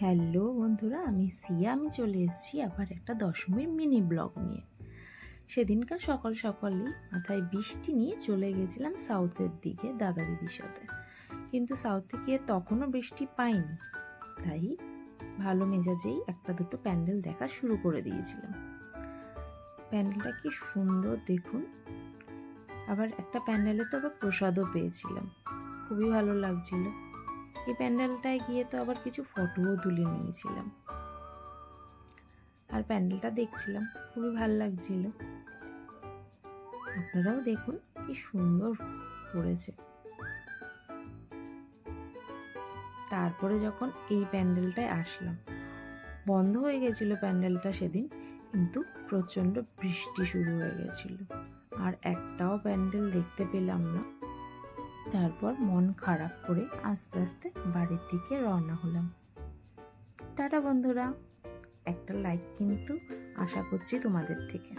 Hello বন্ধুরা, আমি সিয়া। আমি চলে এসেছি আবার একটা দশমীর মিনি ব্লগ নিয়ে। সেদিনকার সকাল সকালই মাথায় বৃষ্টি নিয়ে চলে গেছিলাম সাউথের দিকে দাদা দিদির সাথে। কিন্তু সাউথে গিয়ে তখনও বৃষ্টি পাইনি, তাই ভালো মেজাজেই একটা দুটো প্যান্ডেল দেখা শুরু করে দিয়েছিলাম। প্যান্ডেলটা কি সুন্দর দেখুন। আবার একটা প্যান্ডেলে তো আবার প্রসাদও পেয়েছিলাম, খুবই ভালো লাগছিল। এই প্যান্ডেলটায় গিয়ে তো আবার কিছু ফটোও তুলে নিয়েছিলাম, আর প্যান্ডেলটা দেখছিলাম, খুবই ভালো লাগছিল। আপনারাও দেখুন কি সুন্দর করেছে। তারপরে যখন এই প্যান্ডেলটায় আসলাম, বন্ধ হয়ে গেছিল প্যান্ডেলটা সেদিন, কিন্তু প্রচণ্ড বৃষ্টি শুরু হয়ে গেছিল, আর একটাও প্যান্ডেল দেখতে পেলাম না। তারপর মন খারাপ করে আস্তে আস্তে বাড়ির দিকে রওনা হলাম। টাটা বন্ধুরা, একটা লাইক কিন্তু আশা করছি তোমাদের থেকে।